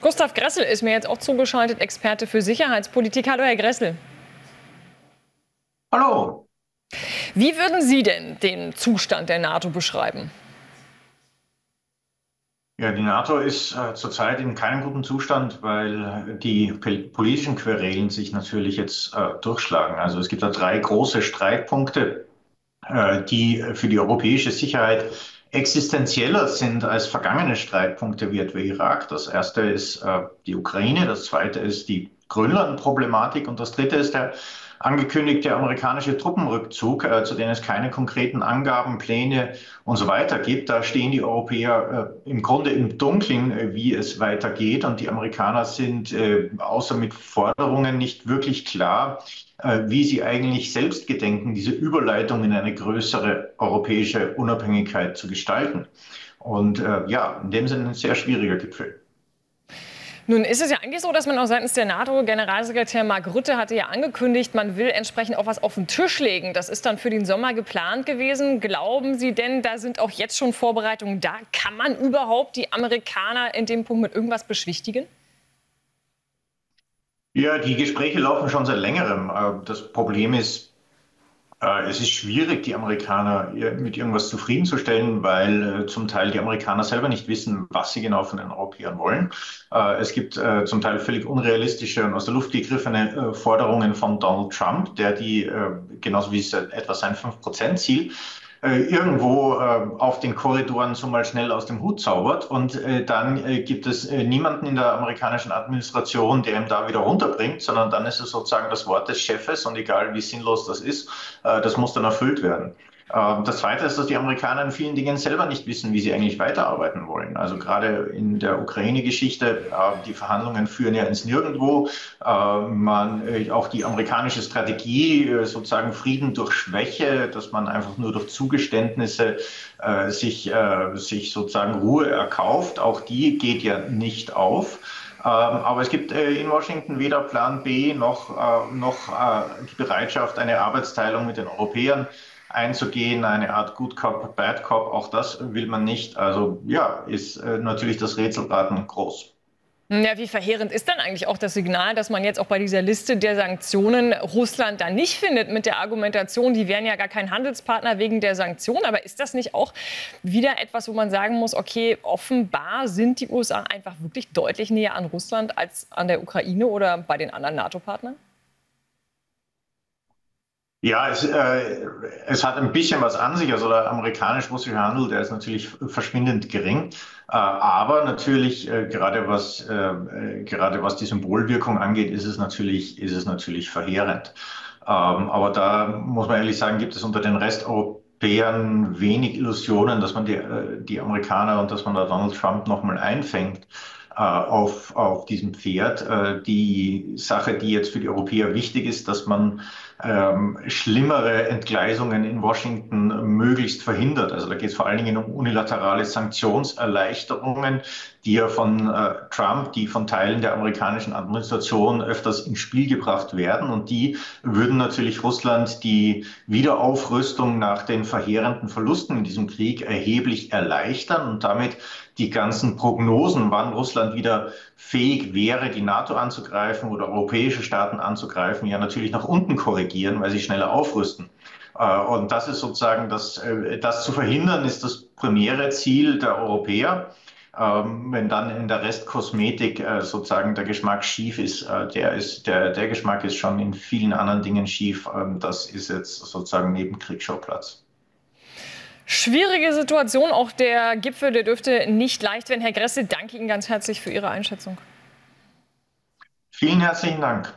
Gustav Gressel ist mir jetzt auch zugeschaltet, Experte für Sicherheitspolitik. Hallo, Herr Gressel. Hallo. Wie würden Sie denn den Zustand der NATO beschreiben? Ja, die NATO ist zurzeit in keinem guten Zustand, weil die politischen Querelen sich natürlich jetzt durchschlagen. Also es gibt da drei große Streitpunkte, die für die europäische Sicherheit existenzieller sind als vergangene Streitpunkte wie etwa Irak. Das erste ist die Ukraine, das zweite ist die Grönland-Problematik und das dritte ist der angekündigte amerikanische Truppenrückzug, zu dem es keine konkreten Angaben, Pläne und so weiter gibt. Da stehen die Europäer im Grunde im Dunkeln, wie es weitergeht. Und die Amerikaner sind außer mit Forderungen nicht wirklich klar, wie sie eigentlich selbst gedenken, diese Überleitung in eine größere europäische Unabhängigkeit zu gestalten. Und ja, in dem Sinne ein sehr schwieriger Gipfel. Nun ist es ja eigentlich so, dass man auch seitens der NATO, Generalsekretär Mark Rutte hatte ja angekündigt, man will entsprechend auch was auf den Tisch legen. Das ist dann für den Sommer geplant gewesen. Glauben Sie denn, da sind auch jetzt schon Vorbereitungen da? Kann man überhaupt die Amerikaner in dem Punkt mit irgendwas beschwichtigen? Ja, die Gespräche laufen schon seit längerem. Das Problem ist, es ist schwierig, die Amerikaner mit irgendwas zufriedenzustellen, weil zum Teil die Amerikaner selber nicht wissen, was sie genau von den Europäern wollen. Es gibt zum Teil völlig unrealistische und aus der Luft gegriffene Forderungen von Donald Trump, der die, genauso wie es etwa sein 5%-Ziel, irgendwo auf den Korridoren so mal schnell aus dem Hut zaubert. Und dann gibt es niemanden in der amerikanischen Administration, der ihn da wieder runterbringt, sondern dann ist es sozusagen das Wort des Chefes und egal wie sinnlos das ist, das muss dann erfüllt werden. Das Zweite ist, dass die Amerikaner in vielen Dingen selber nicht wissen, wie sie eigentlich weiterarbeiten wollen. Also gerade in der Ukraine-Geschichte, die Verhandlungen führen ja ins Nirgendwo. Auch die amerikanische Strategie, sozusagen Frieden durch Schwäche, dass man einfach nur durch Zugeständnisse sich sozusagen Ruhe erkauft, auch die geht ja nicht auf. Aber es gibt in Washington weder Plan B noch die Bereitschaft, eine Arbeitsteilung mit den Europäern einzugehen, eine Art Good Cop, Bad Cop, auch das will man nicht. Also ja, ist natürlich das Rätselraten groß. Ja, wie verheerend ist dann eigentlich auch das Signal, dass man jetzt auch bei dieser Liste der Sanktionen Russland da nicht findet mit der Argumentation, die wären ja gar kein Handelspartner wegen der Sanktionen. Aber ist das nicht auch wieder etwas, wo man sagen muss, okay, offenbar sind die USA einfach wirklich deutlich näher an Russland als an der Ukraine oder bei den anderen NATO-Partnern? Ja, es hat ein bisschen was an sich. Also der amerikanisch-russische Handel, der ist natürlich verschwindend gering. Aber natürlich, gerade was die Symbolwirkung angeht, ist es natürlich verheerend. Aber da muss man ehrlich sagen, gibt es unter den Resteuropäern wenig Illusionen, dass man die Amerikaner und dass man da Donald Trump nochmal einfängt auf diesem Pferd. Die Sache, die jetzt für die Europäer wichtig ist, dass man schlimmere Entgleisungen in Washington möglichst verhindert. Also da geht es vor allen Dingen um unilaterale Sanktionserleichterungen, die ja von Trump, die von Teilen der amerikanischen Administration öfters ins Spiel gebracht werden. Und die würden natürlich Russland die Wiederaufrüstung nach den verheerenden Verlusten in diesem Krieg erheblich erleichtern und damit die ganzen Prognosen, wann Russland wieder fähig wäre, die NATO anzugreifen oder europäische Staaten anzugreifen, ja natürlich nach unten korrigieren, weil sie schneller aufrüsten. Und das ist sozusagen das zu verhindern, ist das primäre Ziel der Europäer. Wenn dann in der Restkosmetik sozusagen der Geschmack schief ist, der Geschmack ist schon in vielen anderen Dingen schief. Das ist jetzt sozusagen Nebenkriegsschauplatz. Schwierige Situation. Auch der Gipfel, der dürfte nicht leicht werden. Herr Gressel, danke Ihnen ganz herzlich für Ihre Einschätzung. Vielen herzlichen Dank.